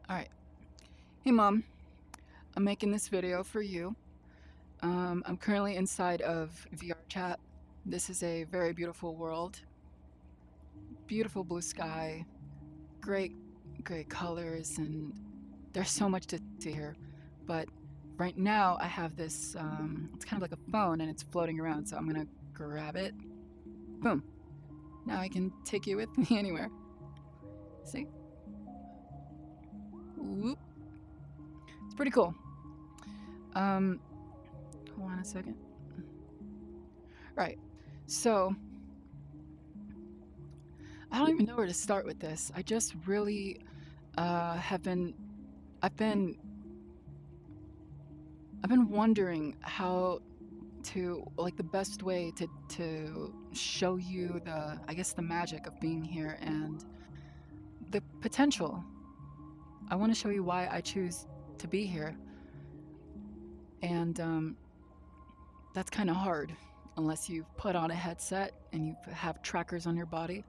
All right. Hey, Mom. I'm making this video for you. I'm currently inside of VRCHAT. This is a very beautiful world. Beautiful blue sky, great, great colors, and there's so much to see here. But right now, I have this, it's kind of like a phone and it's floating around. So I'm going to grab it. Boom. Now I can take you with me anywhere. See? Whoop. It's pretty cool. Hold on a second. Right. So I don't even know where to start with this. I just really have been I've been wondering how to, like, the best way to show you the magic of being here and the potential. I want to show you why I choose to be here. And that's kind of hard unless you've put on a headset and you have trackers on your body.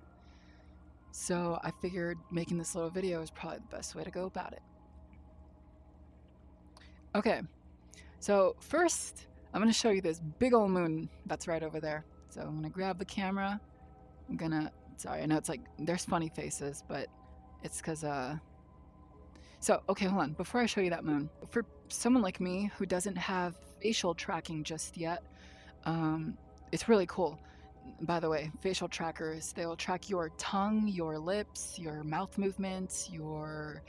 So I figured making this little video is probably the best way to go about it. Okay, so first I'm going to show you this big old moon that's right over there. So I'm going to grab the camera. Sorry, I know it's like, there's funny faces, but it's because, okay, hold on. Before I show you that moon, for someone like me who doesn't have facial tracking just yet, it's really cool. By the way, facial trackers, they'll track your tongue, your lips, your mouth movements, your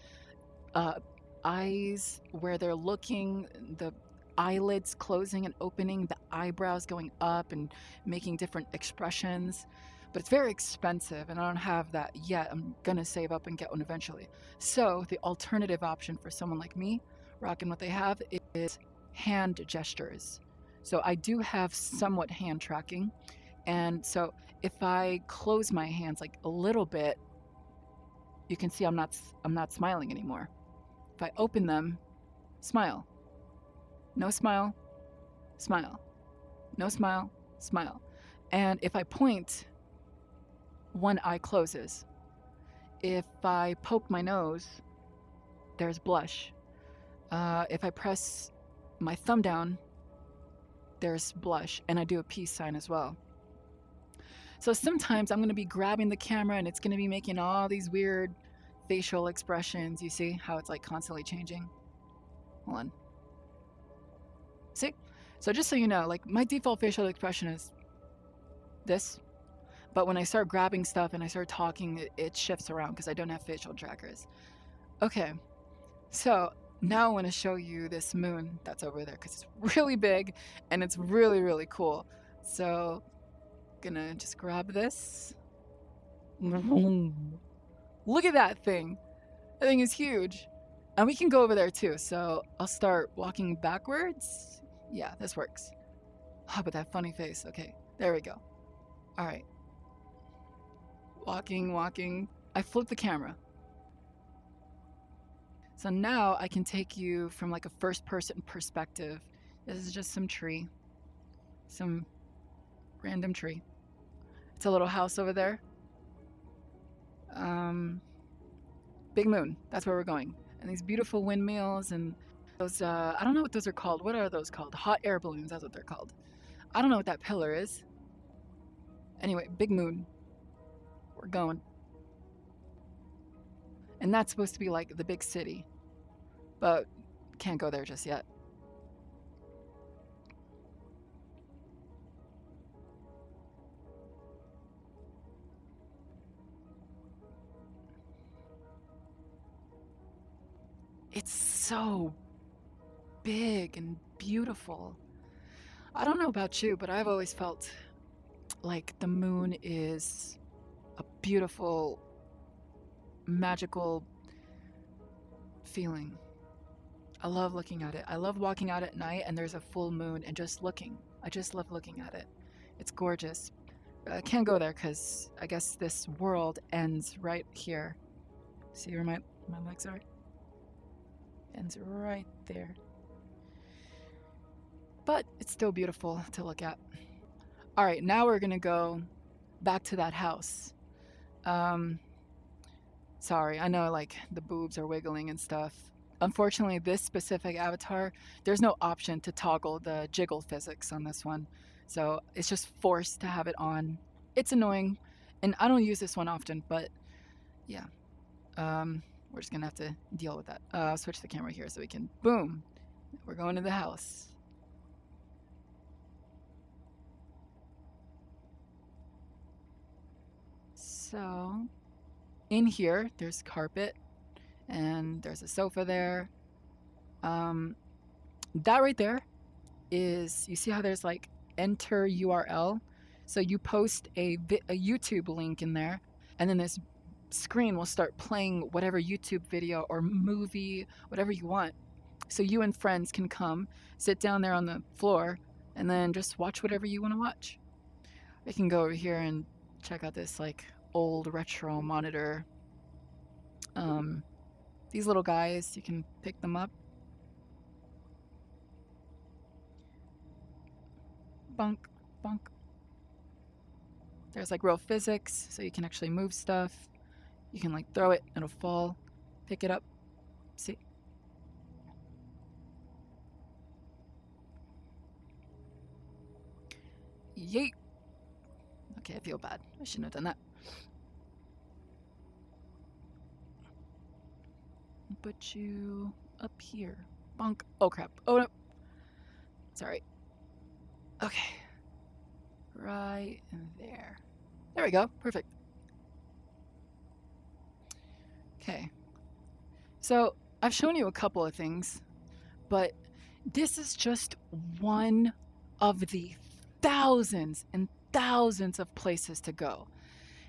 eyes, where they're looking, the eyelids closing and opening, the eyebrows going up and making different expressions. But it's very expensive and I don't have that yet. I'm gonna save up and get one eventually. So the alternative option for someone like me, rocking what they have, is hand gestures. So I do have somewhat hand tracking. And so if I close my hands like a little bit, you can see I'm not smiling anymore. If I open them, smile. No smile, smile. No smile, smile. And if I point, one eye closes. If I poke my nose, there's blush. If I press my thumb down, there's blush, and I do a peace sign as well. So sometimes I'm going to be grabbing the camera and it's going to be making all these weird facial expressions. You see how it's like constantly changing? Hold on. See? So just so you know, like, my default facial expression is this. But when I start grabbing stuff and I start talking, it shifts around because I don't have facial trackers. Okay, so now I want to show you this moon that's over there because it's really big and it's really, really cool. So gonna just grab this. Look at that thing. That thing is huge. And we can go over there too. So I'll start walking backwards. Yeah, this works. Oh, but that funny face. Okay, there we go. All right. Walking. I flip the camera. So now I can take you from like a first person perspective. This is just some tree. Some random tree. It's a little house over there. Big moon. That's where we're going. And these beautiful windmills and those, I don't know what those are called. What are those called? Hot air balloons. That's what they're called. I don't know what that pillar is. Anyway, big moon. We're going. And that's supposed to be like the big city. But can't go there just yet. It's so big and beautiful. I don't know about you, but I've always felt like the moon is a beautiful, magical feeling. I love looking at it. I love walking out at night and there's a full moon and just looking. I just love looking at it. It's gorgeous. I can't go there because I guess this world ends right here. See where my legs are? Ends right there. But it's still beautiful to look at. All right, now we're gonna go back to that house. Sorry, I know like the boobs are wiggling and stuff. Unfortunately, this specific avatar, there's no option to toggle the jiggle physics on this one. So it's just forced to have it on. It's annoying. And I don't use this one often, but yeah. We're just gonna have to deal with that. Switch the camera here so we can, boom, we're going to the house. So in here, there's carpet and there's a sofa there. That right there is, you see how there's like enter URL? So you post a YouTube link in there, and then this screen will start playing whatever YouTube video or movie, whatever you want. So you and friends can come, sit down there on the floor, and then just watch whatever you want to watch. We can go over here and check out this like old retro monitor. These little guys, you can pick them up. Bunk, bunk. There's like real physics, so you can actually move stuff. You can like throw it, it'll fall. Pick it up. See? Yeet. Okay, I feel bad. I shouldn't have done that. Put you up here. Bonk. Oh crap. Oh no. Sorry. Okay. Right there. There we go. Perfect. Okay. So I've shown you a couple of things, but this is just one of the thousands and thousands of places to go.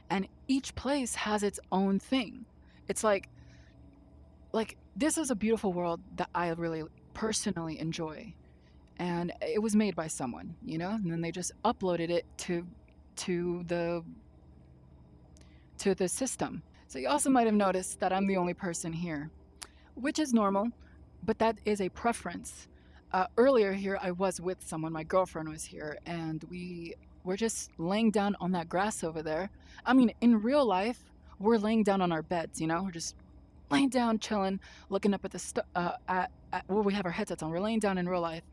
And each place has its own thing. It's like this is a beautiful world that I really personally enjoy. And it was made by someone, you know, and then they just uploaded it to the system. So you also might have noticed that I'm the only person here, which is normal, but that is a preference. Earlier here, I was with someone, my girlfriend was here, and we were just laying down on that grass over there. I mean, in real life, we're laying down on our beds, you know, we're just laying down, chilling, looking up at the well, we have our headsets on. We're laying down in real life,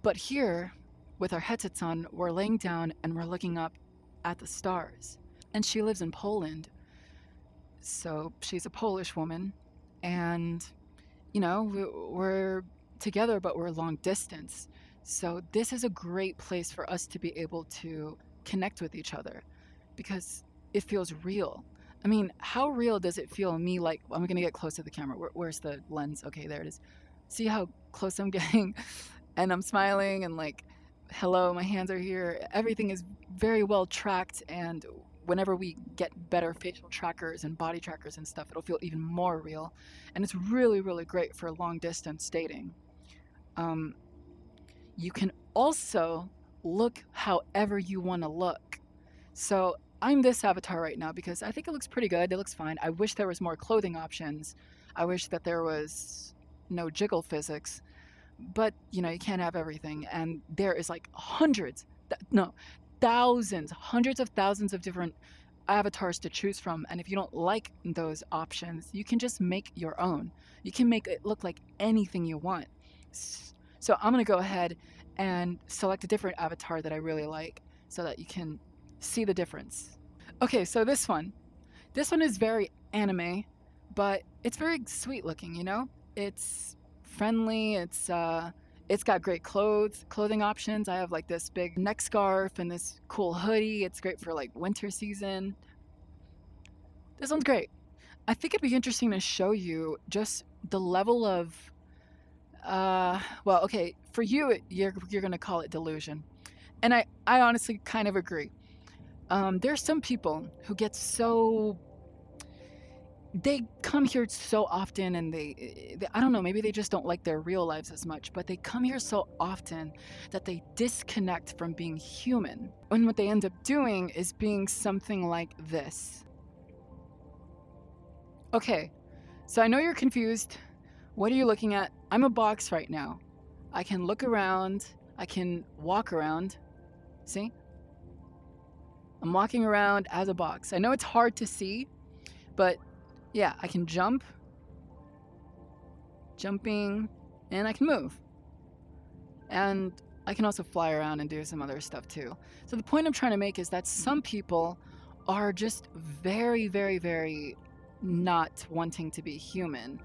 but here, with our headsets on, we're laying down and we're looking up at the stars. And she lives in Poland, so she's a Polish woman, and you know, we're together, but we're long distance. So this is a great place for us to be able to connect with each other because it feels real. I mean, how real does it feel me? Like, I'm gonna get close to the camera. Where's the lens? Okay, there it is. See how close I'm getting? And I'm smiling and like, hello, my hands are here. Everything is very well tracked, and whenever we get better facial trackers and body trackers and stuff, it'll feel even more real. And it's really, really great for long distance dating. You can also look however you want to look. So I'm this avatar right now because I think it looks pretty good. It looks fine. I wish there was more clothing options. I wish that there was no jiggle physics. But, you know, you can't have everything. And there is like thousands, hundreds of thousands of different avatars to choose from. And if you don't like those options, you can just make your own. You can make it look like anything you want. So I'm going to go ahead and select a different avatar that I really like so that you can see the difference. Okay, so this one is very anime, but it's very sweet looking, you know? It's friendly, it's got great clothing options. I have like this big neck scarf and this cool hoodie. It's great for like winter season. This one's great. I think it'd be interesting to show you just the level of well, okay, for you you're going to call it delusion. And I honestly kind of agree. There's some people who get so, they come here so often and they I don't know, maybe they just don't like their real lives as much, but they come here so often that they disconnect from being human. And what they end up doing is being something like this. Okay, so I know you're confused. What are you looking at? I'm a box right now. I can look around, I can walk around. See? I'm walking around as a box. I know it's hard to see, but Yeah, I can jump, jumping, and I can move. And I can also fly around and do some other stuff too. So the point I'm trying to make is that some people are just very, very, very not wanting to be human.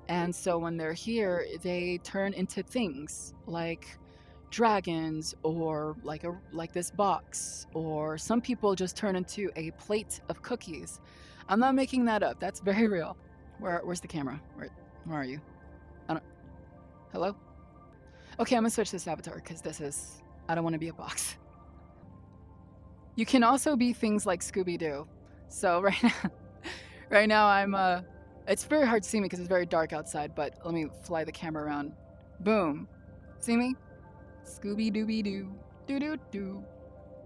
And so when they're here, they turn into things like dragons or like this box, or some people just turn into a plate of cookies. I'm not making that up. That's very real. Where's the camera? Where are you? I don't. Hello? Okay, I'm gonna switch this avatar because I don't want to be a box. You can also be things like Scooby-Doo. So right now it's very hard to see me because it's very dark outside, but let me fly the camera around. Boom. See me? Scooby-Dooby-Doo. Doo-doo-doo.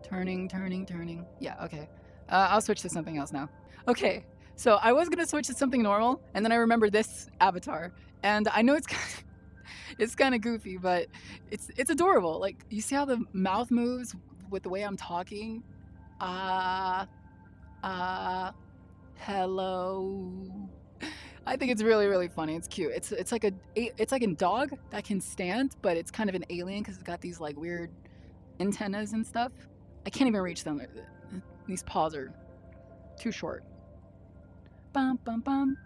Turning, turning, turning. Yeah, okay. I'll switch to something else now. Okay, so I was gonna switch to something normal, and then I remembered this avatar. And I know it's kind of goofy, but it's adorable. Like, you see how the mouth moves with the way I'm talking? Ah, hello. I think it's really, really funny. It's cute. It's like a dog that can stand, but it's kind of an alien because it's got these like weird antennas and stuff. I can't even reach them. These paws are too short. Bum bum bum.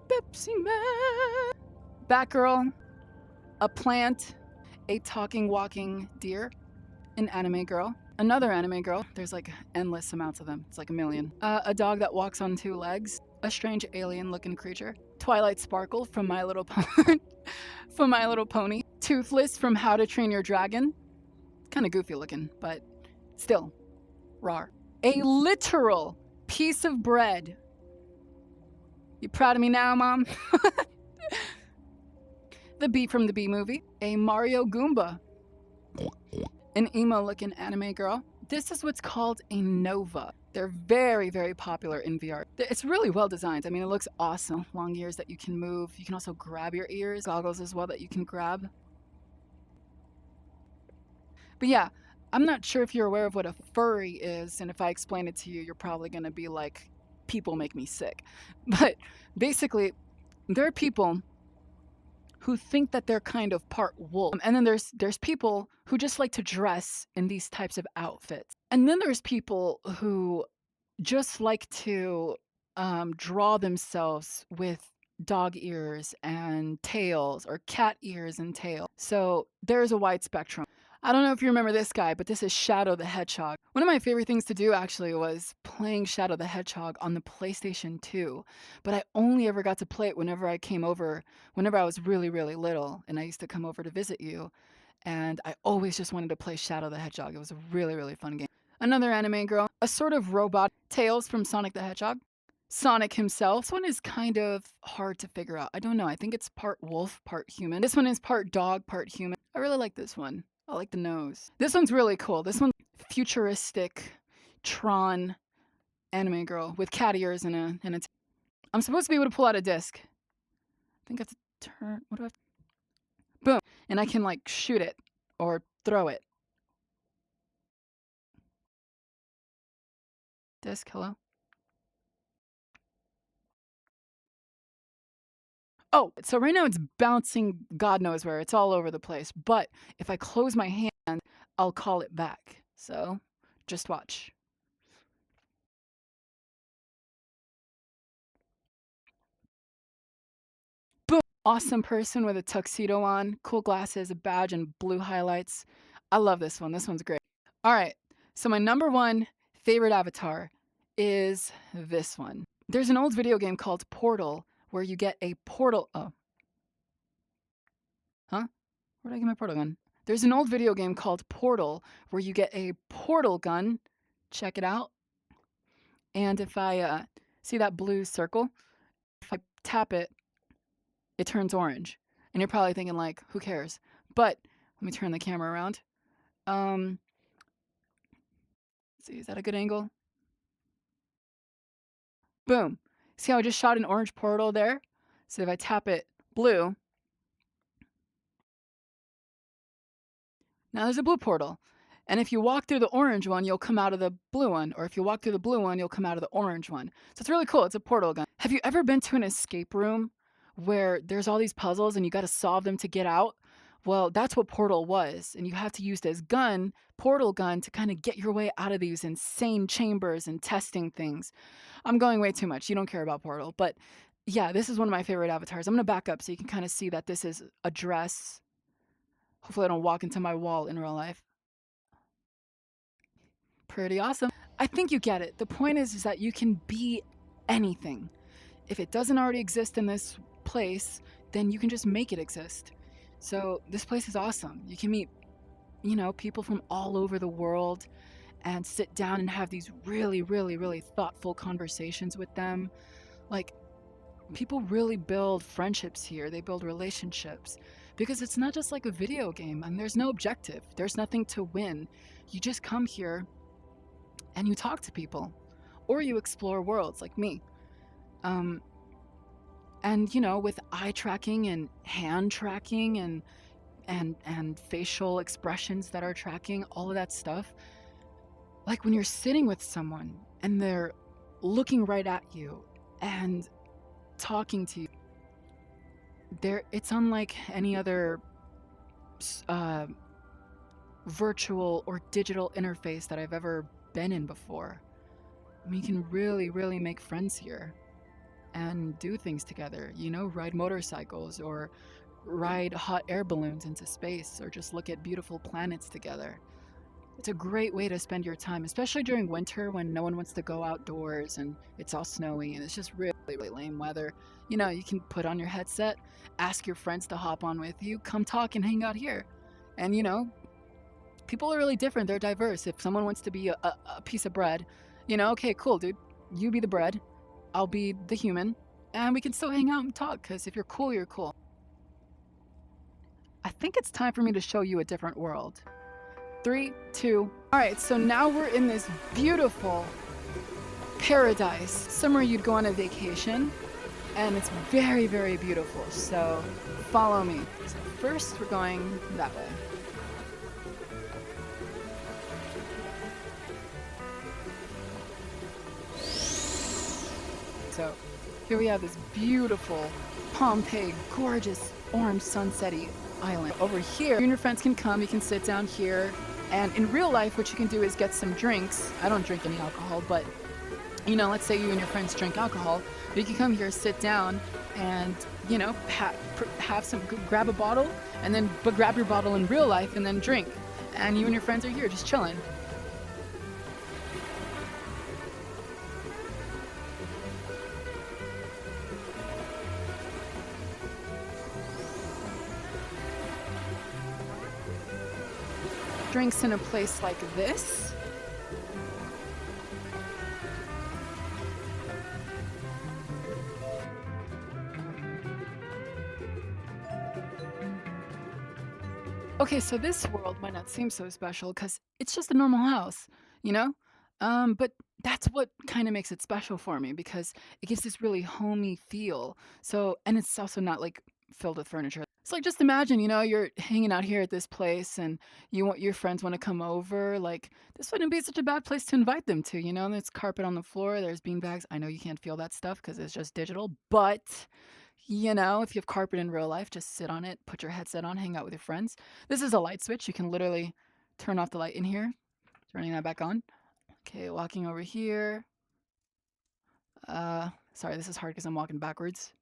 Pepsi Man. Batgirl. A plant. A talking, walking deer. An anime girl. Another anime girl. There's like endless amounts of them. It's like a million. A dog that walks on two legs. A strange alien-looking creature. Twilight Sparkle from My Little from My Little Pony. Toothless from How to Train Your Dragon. Kind of goofy looking, but still, rawr. A literal piece of bread. You proud of me now, Mom? The Bee from the Bee Movie. A Mario Goomba. An emo-looking anime girl. This is what's called a Nova. They're very, very popular in VR. It's really well designed. I mean, it looks awesome. Long ears that you can move. You can also grab your ears. Goggles as well that you can grab. But yeah, I'm not sure if you're aware of what a furry is, and if I explain it to you, you're probably going to be like, people make me sick. But basically, there are people who think that they're kind of part wolf. And then there's people who just like to dress in these types of outfits. And then there's people who just like to draw themselves with dog ears and tails, or cat ears and tails. So there's a wide spectrum. I don't know if you remember this guy, but this is Shadow the Hedgehog. One of my favorite things to do actually was playing Shadow the Hedgehog on the PlayStation 2, but I only ever got to play it whenever I was really, really little, and I used to come over to visit you, and I always just wanted to play Shadow the Hedgehog. It was a really, really fun game. Another anime girl, a sort of robot, Tails from Sonic the Hedgehog. Sonic himself. This one is kind of hard to figure out. I don't know. I think it's part wolf, part human. This one is part dog, part human. I really like this one. I like the nose. This one's really cool. This one's futuristic Tron anime girl with cat ears and a I'm supposed to be able to pull out a disc. I think I have to turn. What do I have to... Boom. And I can like shoot it or throw it. Disc, hello? Oh, so right now it's bouncing God knows where. It's all over the place. But if I close my hand, I'll call it back. So just watch. Boom. Awesome person with a tuxedo on, cool glasses, a badge, and blue highlights. I love this one. This one's great. All right. So my number one favorite avatar is this one. There's an old video game called Portal where you get a portal. Oh. Huh? Where did I get my portal gun? There's an old video game called Portal where you get a portal gun. Check it out. And if I see that blue circle, if I tap it, it turns orange. And you're probably thinking like, who cares? But let me turn the camera around. Let's see, is that a good angle? Boom. See how I just shot an orange portal there? So if I tap it blue, now there's a blue portal. And if you walk through the orange one, you'll come out of the blue one. Or if you walk through the blue one, you'll come out of the orange one. So it's really cool. It's a portal gun. Have you ever been to an escape room where there's all these puzzles and you got to solve them to get out? Well, that's what Portal was. And you have to use this gun, portal gun, to kind of get your way out of these insane chambers and testing things. I'm going way too much. You don't care about Portal. But yeah, this is one of my favorite avatars. I'm going to back up so you can kind of see that this is a dress. Hopefully I don't walk into my wall in real life. Pretty awesome. I think you get it. The point is that you can be anything. If it doesn't already exist in this place, then you can just make it exist. So this place is awesome. You can meet, people from all over the world and sit down and have these really, really, really thoughtful conversations with them. Like, people really build friendships here. They build relationships because it's not just like a video game and there's no objective. There's nothing to win. You just come here and you talk to people or you explore worlds like me. And with eye tracking and hand tracking and facial expressions that are tracking all of that stuff, like when you're sitting with someone and they're looking right at you and talking to you, it's unlike any other virtual or digital interface that I've ever been in before. I mean, you can really, really make friends here and do things together, ride motorcycles or ride hot air balloons into space or just look at beautiful planets together. It's a great way to spend your time, especially during winter when no one wants to go outdoors and it's all snowy and it's just really, really lame weather. You can put on your headset, ask your friends to hop on with you, come talk and hang out here. And, people are really different. They're diverse. If someone wants to be a piece of bread, okay, cool, dude. You be the bread. I'll be the human. And we can still hang out and talk because if you're cool, you're cool. I think it's time for me to show you a different world. 3, 2. All right, so now we're in this beautiful paradise, somewhere you'd go on a vacation, and it's very, very beautiful. So follow me. So first, we're going that way. So here we have this beautiful Pompeii, gorgeous orange sunset-y island. Over here, you and your friends can come, you can sit down here, and in real life, what you can do is get some drinks. I don't drink any alcohol, but let's say you and your friends drink alcohol, you can come here, sit down, and have some, grab a bottle, and then grab your bottle in real life and then drink. And you and your friends are here just chilling. Drinks in a place like this. Okay, so this world might not seem so special because it's just a normal house, you know? But that's what kind of makes it special for me because it gives this really homey feel. So, and it's also not like filled with furniture. It's like just imagine, you're hanging out here at this place and your friends want to come over. Like this wouldn't be such a bad place to invite them to, There's carpet on the floor, there's beanbags. I know you can't feel that stuff because it's just digital, but if you have carpet in real life, just sit on it, put your headset on, hang out with your friends. This is a light switch. You can literally turn off the light in here, turning that back on. Okay, walking over here. Sorry, this is hard because I'm walking backwards.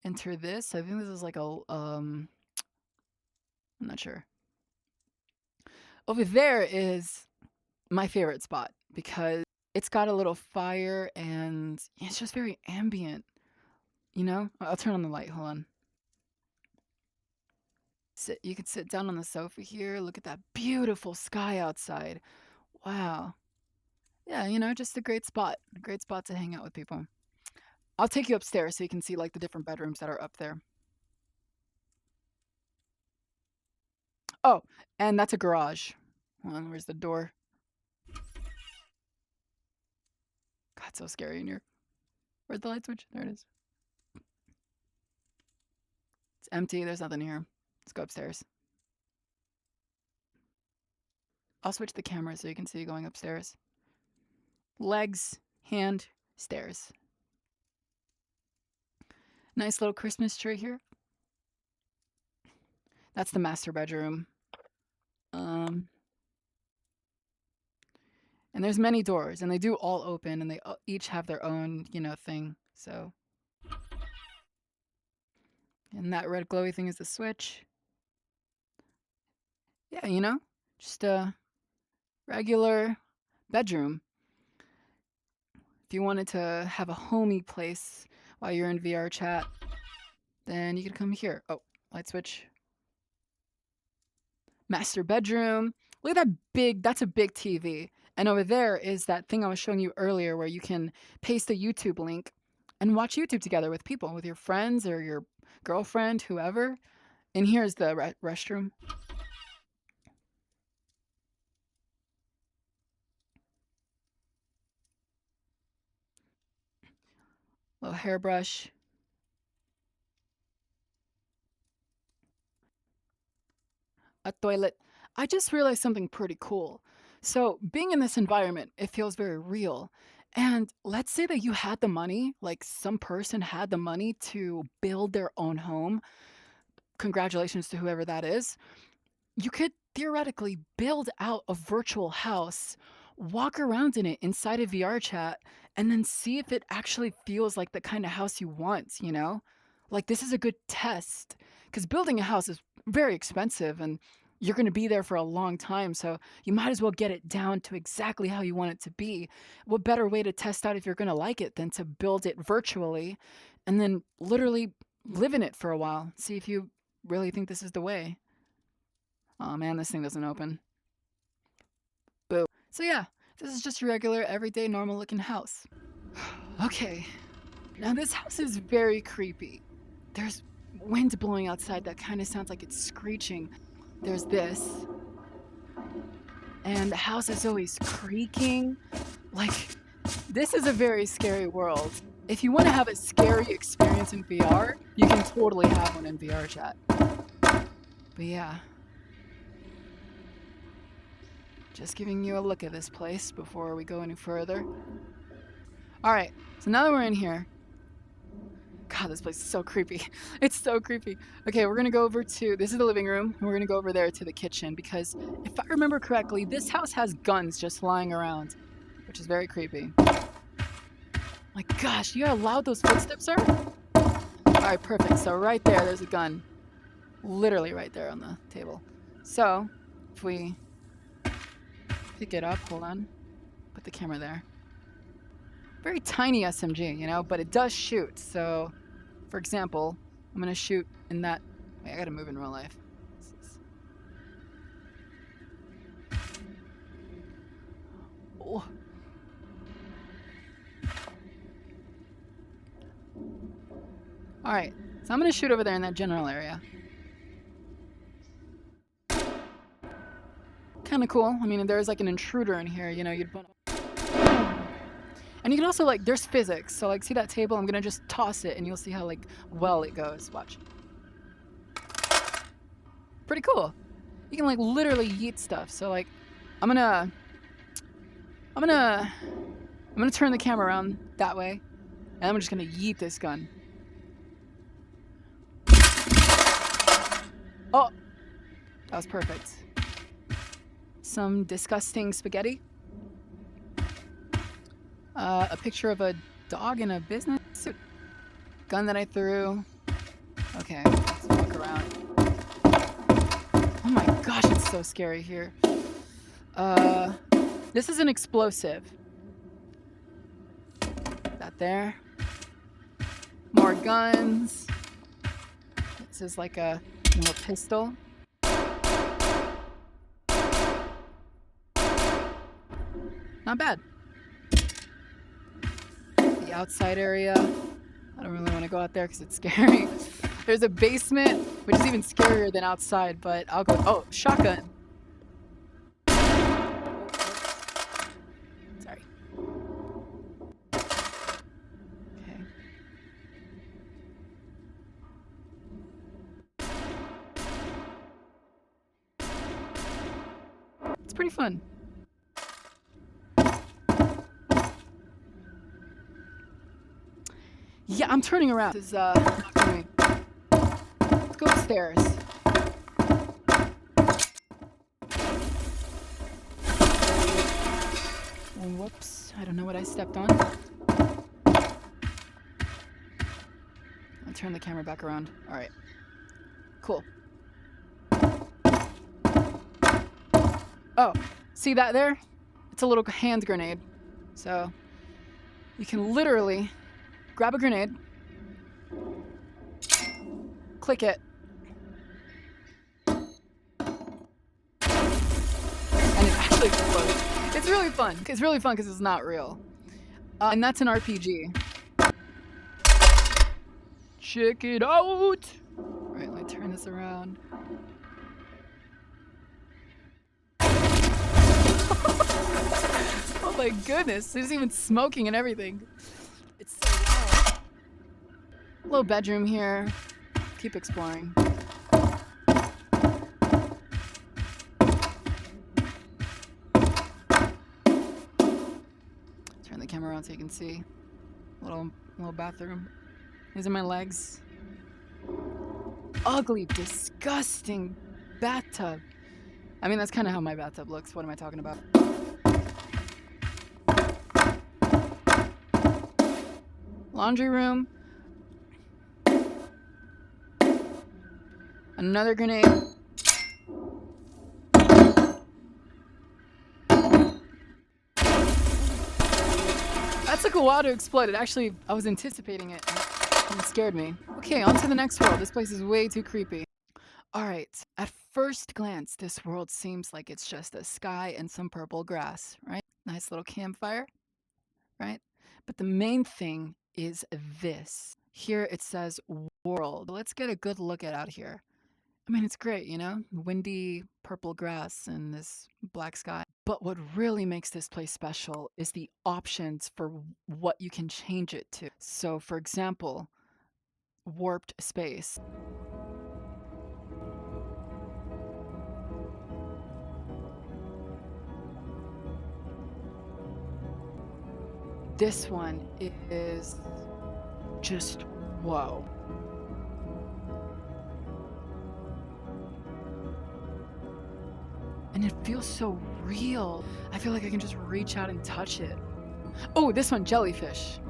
Enter this. I think this is like I'm not sure. Over there is my favorite spot because it's got a little fire and it's just very ambient. I'll turn on the light. Hold on. You could sit down on the sofa here. Look at that beautiful sky outside. Wow. Yeah, just a great spot. A great spot to hang out with people. I'll take you upstairs so you can see like the different bedrooms that are up there. Oh, and that's a garage. Hold on, where's the door? God, so scary in here. Where's the light switch? There it is. It's empty. There's nothing here. Let's go upstairs. I'll switch the camera so you can see going upstairs. Legs, hand, stairs. Nice little Christmas tree here. That's the master bedroom. And there's many doors, and they do all open, and they each have their own, thing. So, and that red glowy thing is the switch. Yeah, just a regular bedroom. If you wanted to have a homey place while you're in VRCHAT, then you could come here. Oh, light switch. Master bedroom. Look at that that's a big TV. And over there is that thing I was showing you earlier where you can paste a YouTube link and watch YouTube together with people, with your friends or your girlfriend, whoever. And here's the restroom. Little hairbrush. A toilet. I just realized something pretty cool. So, being in this environment, it feels very real. And let's say that you had the money, like some person had the money to build their own home. Congratulations to whoever that is. You could theoretically build out a virtual house, walk around in it inside of VRChat, and then see if it actually feels like the kind of house you want? Like, this is a good test because building a house is very expensive and you're going to be there for a long time. So you might as well get it down to exactly how you want it to be. What better way to test out if you're going to like it than to build it virtually and then literally live in it for a while? See if you really think this is the way. Oh man, this thing doesn't open. Boo. So yeah, this is just a regular, everyday, normal looking house. Okay. Now this house is very creepy. There's wind blowing outside that kind of sounds like it's screeching. There's this. And the house is always creaking. Like, this is a very scary world. If you want to have a scary experience in VR, you can totally have one in VRChat. But yeah. Just giving you a look at this place before we go any further. Alright, so now that we're in here. God, this place is so creepy. It's so creepy. Okay, we're gonna go over to, this is the living room, and we're gonna go over there to the kitchen because if I remember correctly, this house has guns just lying around, which is very creepy. My gosh, you know how loud those footsteps are? Alright, perfect. So right there's a gun. Literally right there on the table. So, if we pick it up, hold on, put the camera there. Very tiny SMG, but it does shoot. So, for example, I'm gonna shoot in that. Wait, I gotta move in real life. Oh. All right, so I'm gonna shoot over there in that general area. Kind of cool. I mean, there's like an intruder in here. You'd put. And you can also, there's physics. So, see that table? I'm going to just toss it, and you'll see how, well it goes. Watch. Pretty cool. You can, literally yeet stuff. So, I'm gonna turn the camera around that way, and I'm just going to yeet this gun. Oh! That was perfect. Some disgusting spaghetti. A picture of a dog in a business suit. Gun that I threw. Okay, let's walk around. Oh my gosh, it's so scary here. This is an explosive. That there. More guns. This is like a little pistol. Not bad. The outside area. I don't really want to go out there because it's scary. There's a basement, which is even scarier than outside, but I'll go. Oh, shotgun. Sorry. Okay. pretty fun. Yeah, I'm turning around. This is not for me. Let's go upstairs. Whoops, I don't know what I stepped on. I'll turn the camera back around. All right, cool. Oh, see that there? It's a little hand grenade. So you can literally grab a grenade, click it, and it actually explodes. It's really fun. It's really fun because it's not real. And that's an RPG. Check it out! All right, let me turn this around. Oh my goodness, there's even smoking and everything. It's so loud. Little bedroom here. Keep exploring. Turn the camera around so you can see. Little bathroom. These are my legs. Ugly, disgusting bathtub. I mean, that's kind of how my bathtub looks. What am I talking about? Laundry room. Another grenade. That took a while to explode. It actually, I was anticipating it. It scared me. Okay, on to the next world. This place is way too creepy. All right, at first glance, this world seems like it's just a sky and some purple grass, right? Nice little campfire, right? But the main thing is this. Here it says world. Let's get a good look at out here. I mean, it's great, you know? Windy purple grass and this black sky. But what really makes this place special is the options for what you can change it to. So, for example, warped space. This one is just whoa. And it feels so real. I feel like I can just reach out and touch it. Oh, this one, jellyfish.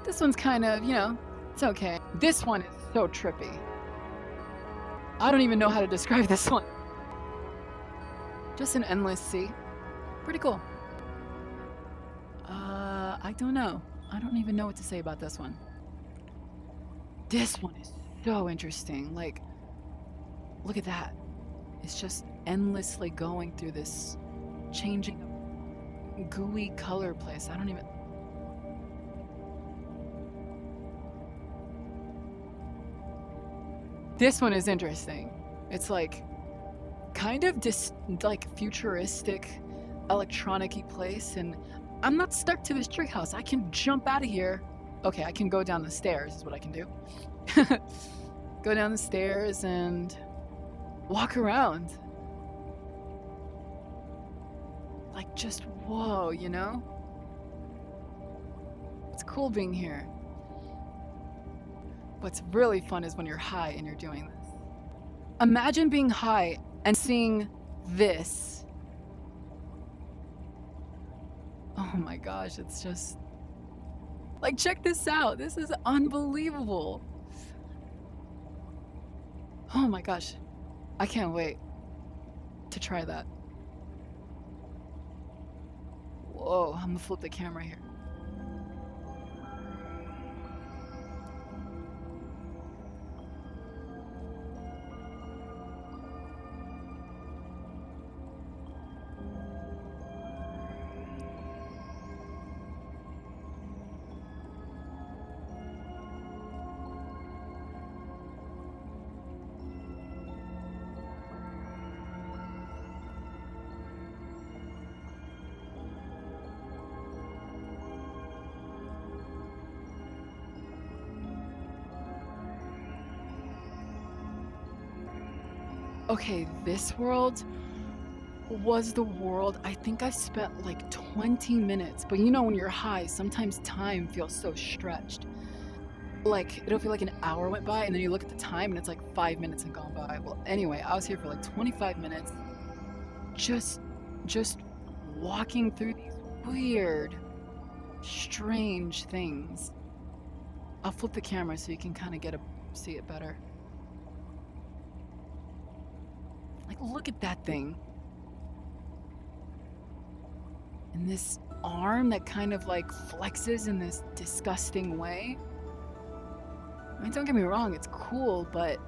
This one's kind of, you know, it's okay. This one is so trippy. I don't even know how to describe this one. Just an endless sea. Pretty cool. I don't know. I don't even know what to say about this one. This one is so interesting. Like, look at that. It's just endlessly going through this changing gooey color place. I don't even... This one is interesting. It's like kind of like futuristic, electronic-y place, and I'm not stuck to this treehouse. I can jump out of here. Okay, I can go down the stairs is what I can do. Go down the stairs and walk around. Like just whoa, you know? It's cool being here. What's really fun is when you're high and you're doing this. Imagine being high and seeing this. Oh my gosh, it's just... Like, check this out. This is unbelievable. Oh my gosh. I can't wait to try that. Whoa, I'm gonna flip the camera here. Okay, this world was the world I think I spent like 20 minutes, but you know when you're high, sometimes time feels so stretched. Like, it'll feel like an hour went by, and then you look at the time and it's like 5 minutes had gone by. Well, anyway, I was here for like 25 minutes, just just walking through these weird, strange things. I'll flip the camera so you can kind of see it better. Like, look at that thing. And this arm that kind of like flexes in this disgusting way. I mean, don't get me wrong, it's cool, but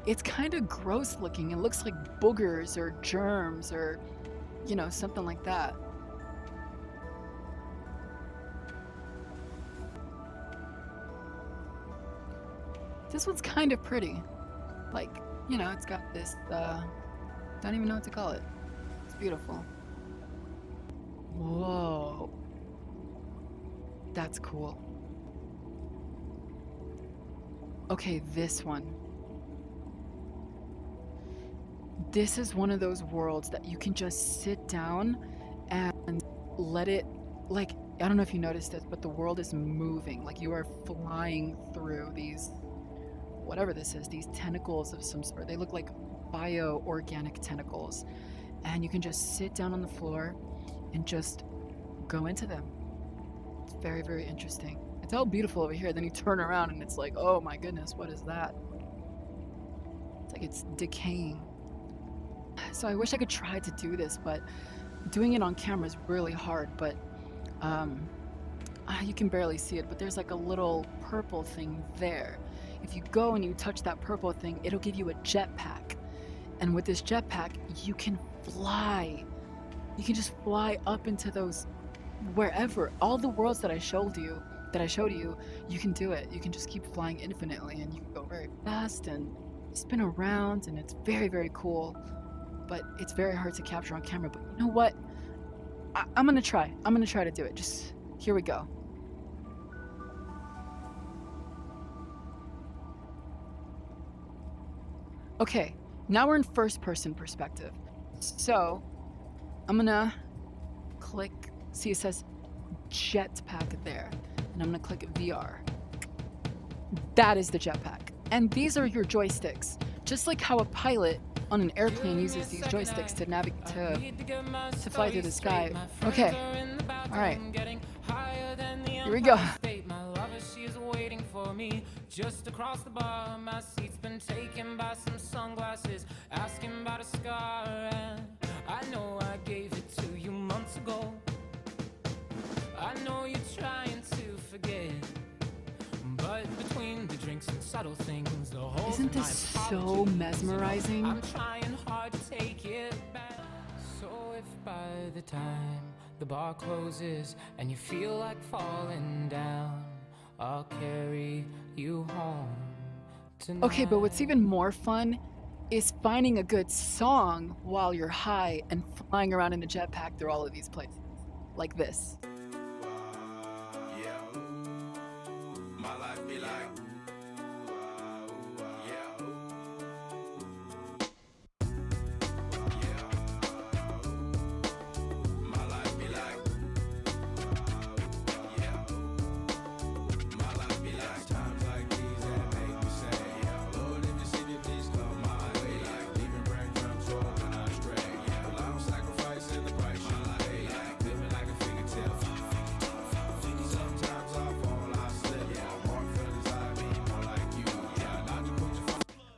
it's kind of gross looking. It looks like boogers or germs or, you know, something like that. This one's kind of pretty. Like, you know, it's got this, don't even know what to call it. It's beautiful. Whoa. That's cool. Okay, this one. This is one of those worlds that you can just sit down and let it, like, I don't know if you noticed this, but the world is moving. Like, you are flying through these, whatever this is, these tentacles of some sort. They look like bio-organic tentacles. And you can just sit down on the floor and just go into them. It's very, very interesting. It's all beautiful over here. Then you turn around and it's like, oh my goodness, what is that? It's like it's decaying. So I wish I could try to do this, but doing it on camera is really hard. But you can barely see it, but there's like a little purple thing there. If you go and you touch that purple thing, it'll give you a jetpack. And with this jetpack, you can fly. You can just fly up into those, wherever. All the worlds that I showed you, you can do it. You can just keep flying infinitely, and you can go very fast and spin around, and it's very, very cool. But it's very hard to capture on camera. But you know what? I'm gonna try. I'm gonna try to do it. Just, here we go. Okay, now we're in first person perspective. So I'm gonna click, see it says jetpack there, and I'm gonna click VR. That is the jetpack. And these are your joysticks. Just like how a pilot on an airplane uses these joysticks to navigate, to fly through the sky. Okay, all right, here we go. Just across the bar, my seat's been taken by some sunglasses, asking about a scar, and I know I gave it to you months ago. I know you're trying to forget, but between the drinks and subtle things, the whole isn't this so mesmerizing? I'm trying hard to take it back. So if by the time the bar closes and you feel like falling down, I'll carry you home tonight. Okay, but what's even more fun is finding a good song while you're high and flying around in a jetpack through all of these places. Like this. Yeah, my life be like.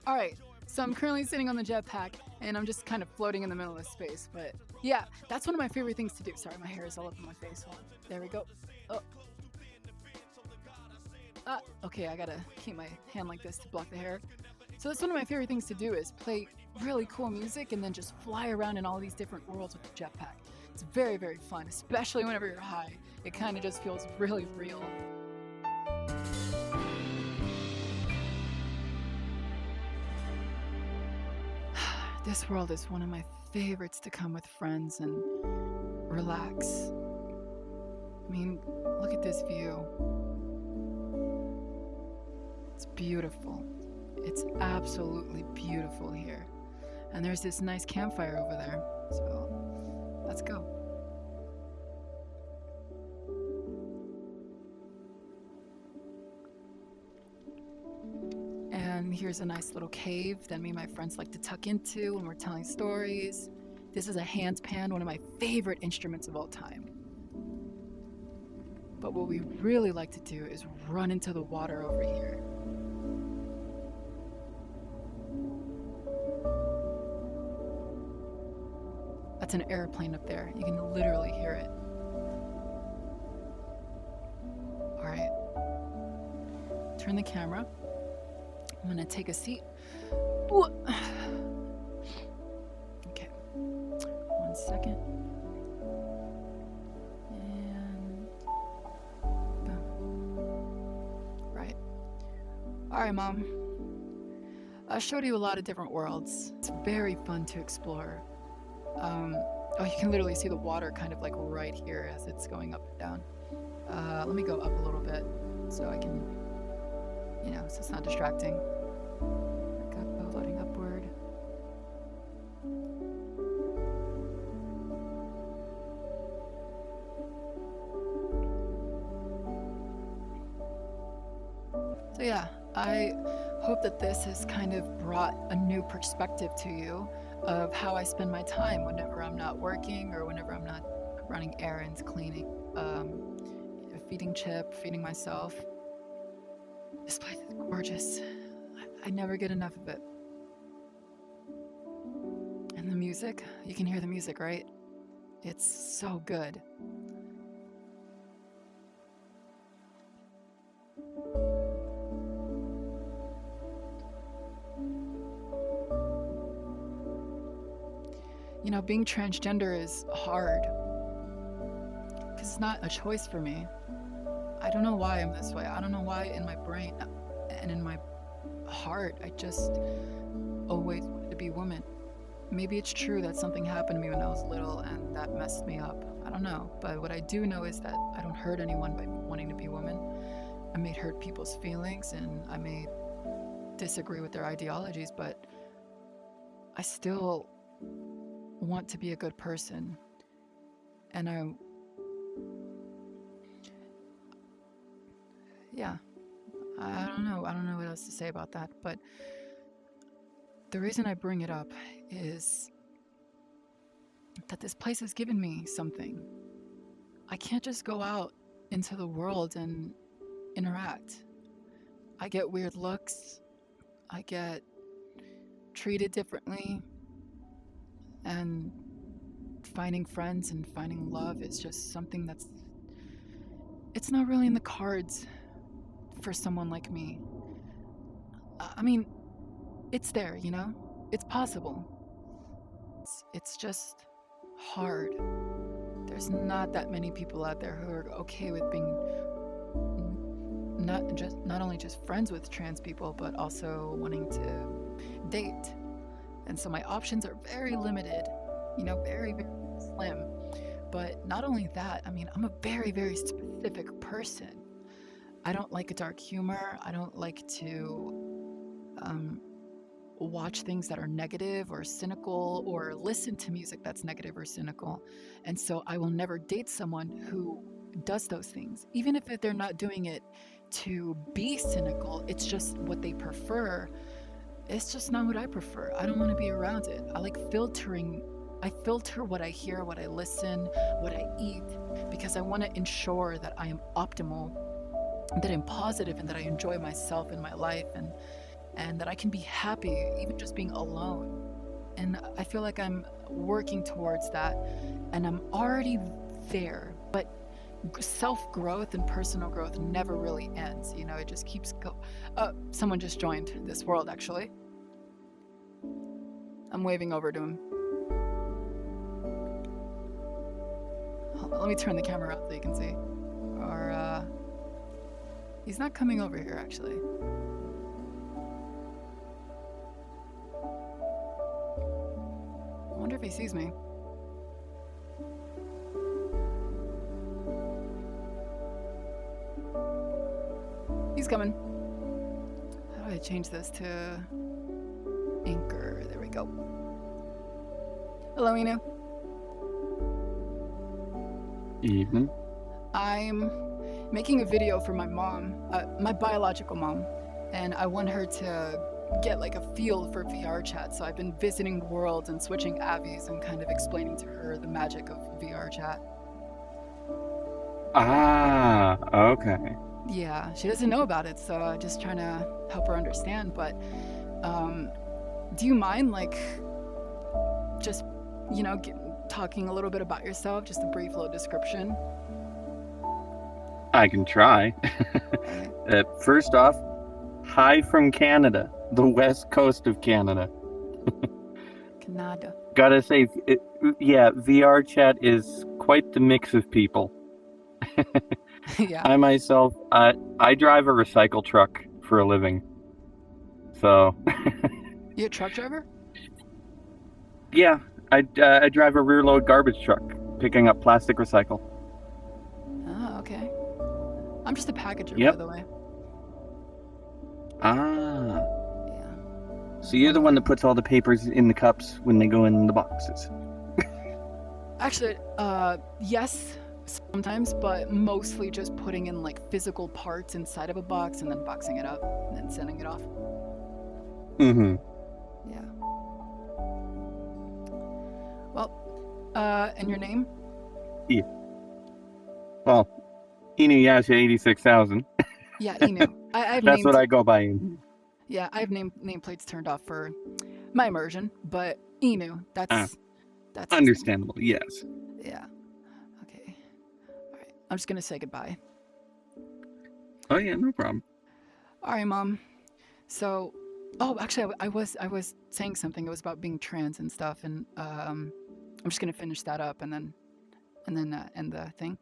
All right, so I'm currently sitting on the jetpack and I'm just kind of floating in the middle of space, but yeah, that's one of my favorite things to do. Sorry, my hair is all over my face. There we go. Oh. Okay, I gotta keep my hand like this to block the hair. So that's one of my favorite things to do, is play really cool music and then just fly around in all these different worlds with the jetpack. It's very, very fun, especially whenever you're high. It kind of just feels really real. This world is one of my favorites to come with friends and relax. I mean, look at this view. It's beautiful. It's absolutely beautiful here. And there's this nice campfire over there. So let's go. And here's a nice little cave that me and my friends like to tuck into when we're telling stories. This is a handpan, one of my favorite instruments of all time. But what we really like to do is run into the water over here. That's an airplane up there. You can literally hear it. All right. Turn the camera. I'm gonna take a seat. Okay. 1 second. And boom. Right. All right, Mom. I showed you a lot of different worlds. It's very fun to explore. Oh, you can literally see the water kind of like right here as it's going up and down. Let me go up a little bit so I can, so it's not distracting. Floating upward. So yeah, I hope that this has kind of brought a new perspective to you of how I spend my time whenever I'm not working or whenever I'm not running errands, cleaning, feeding Chip, feeding myself. This place is gorgeous. I never get enough of it. And the music, you can hear the music, right? It's so good. Being transgender is hard because it's not a choice for me. I don't know why I'm this way. I don't know why in my brain and in my heart I just always wanted to be a woman. Maybe it's true that something happened to me when I was little and that messed me up. I don't know. But what I do know is that I don't hurt anyone by wanting to be a woman. I may hurt people's feelings and I may disagree with their ideologies, but I still want to be a good person. And I don't know what else to say about that, but the reason I bring it up is that this place has given me something. I can't just go out into the world and interact. I get weird looks. I get treated differently. And finding friends and finding love is just something it's not really in the cards for someone like me. I mean, it's there, it's possible. It's just hard. There's not that many people out there who are okay with being not only just friends with trans people, but also wanting to date. And so my options are very limited, very, very slim. But not only that, I'm a very, very specific person. I don't like dark humor. I don't like to watch things that are negative or cynical or listen to music that's negative or cynical. And so I will never date someone who does those things. Even if they're not doing it to be cynical, it's just what they prefer. It's just not what I prefer. I don't want to be around it. I like filtering. I filter what I hear, what I listen, what I eat, because I want to ensure that I am optimal, that I'm positive, and that I enjoy myself in my life, and that I can be happy even just being alone. And I feel like I'm working towards that, and I'm already there. But self-growth and personal growth never really ends. It just keeps someone just joined this world, actually. I'm waving over to him. Let me turn the camera out so you can see. Or, he's not coming over here, actually. I wonder if he sees me. He's coming. How do I change this to Anchor? There we go. Hello, Inu. Evening. I'm making a video for my mom, my biological mom, and I want her to get like a feel for VRCHAT. So I've been visiting worlds and switching avies and kind of explaining to her the magic of VRCHAT. Ah, okay. Yeah, she doesn't know about it, so I'm just trying to help her understand. But do you mind, like, just, talking a little bit about yourself, just a brief little description? I can try. Right. First off, hi from Canada, the west coast of Canada. Canada. Gotta say, VRChat is quite the mix of people. Yeah. I myself, I drive a recycle truck for a living. So. You a truck driver? Yeah, I drive a rear load garbage truck, picking up plastic recycle. Oh, okay. I'm just a packager, Yep. by the way. Ah. Yeah. So you're the one that puts all the papers in the cups when they go in the boxes. Actually, yes, sometimes, but mostly just putting in like physical parts inside of a box and then boxing it up and then sending it off. Mm-hmm. Yeah. Well, and your name? Yeah. Well, Inuyasha 86,000. Yeah, Inu. I've That's named. what I go by in. Yeah, I have nameplates turned off for my immersion, but Inu, that's his name. Understandable, yes. Yeah. Okay. All right. I'm just gonna say goodbye. Oh yeah, no problem. All right, Mom. So, actually, I was saying something. It was about being trans and stuff, and I'm just gonna finish that up and then end the thing,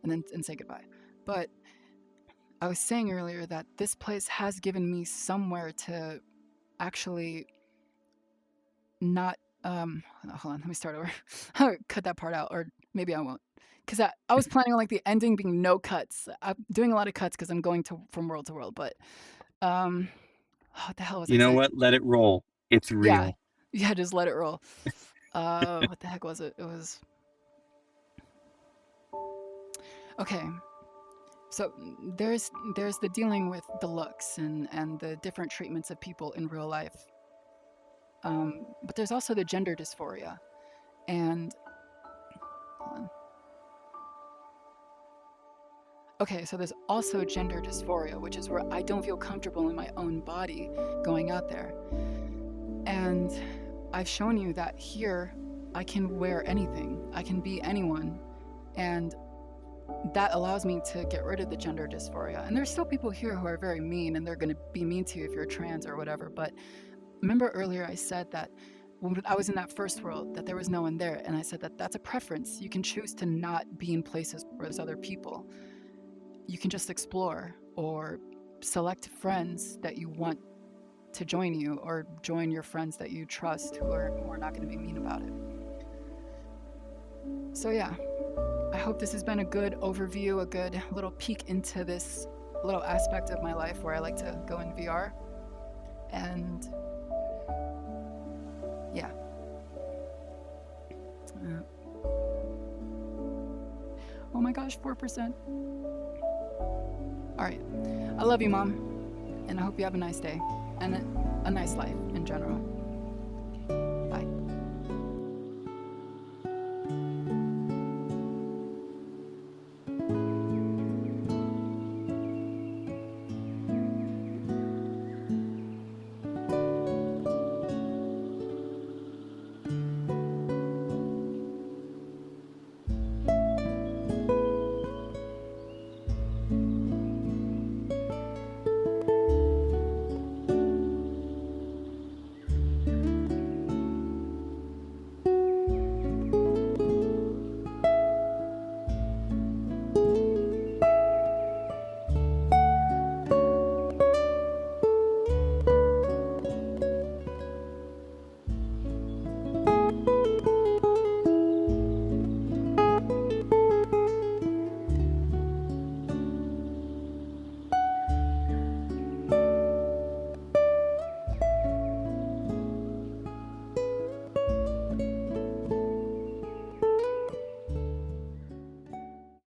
and say goodbye. But I was saying earlier that this place has given me somewhere to actually not. Hold on, let me start over. I'll cut that part out, or maybe I won't, because I was planning on like the ending being no cuts. I'm doing a lot of cuts because I'm going from world to world, but what the hell was I You know saying? what? Let it roll. It's Yeah, real. yeah, just let it roll. What the heck was it? It was okay. So there's the dealing with the looks and the different treatments of people in real life. But there's also the gender dysphoria, and hold on. Okay, so there's also gender dysphoria, which is where I don't feel comfortable in my own body going out there. And I've shown you that here I can wear anything, I can be anyone, and that allows me to get rid of the gender dysphoria. And there's still people here who are very mean, and they're going to be mean to you if you're trans or whatever. But remember earlier I said that when I was in that first world, that there was no one there, and I said that that's a preference. You can choose to not be in places where there's other people. You can just explore or select friends that you want to join you, or join your friends that you trust who are not going to be mean about it. So yeah, I hope this has been a good overview, a good little peek into this little aspect of my life where I like to go in VR. And yeah. Oh my gosh, 4%. All right. I love you, Mom. And I hope you have a nice day and a nice life in general.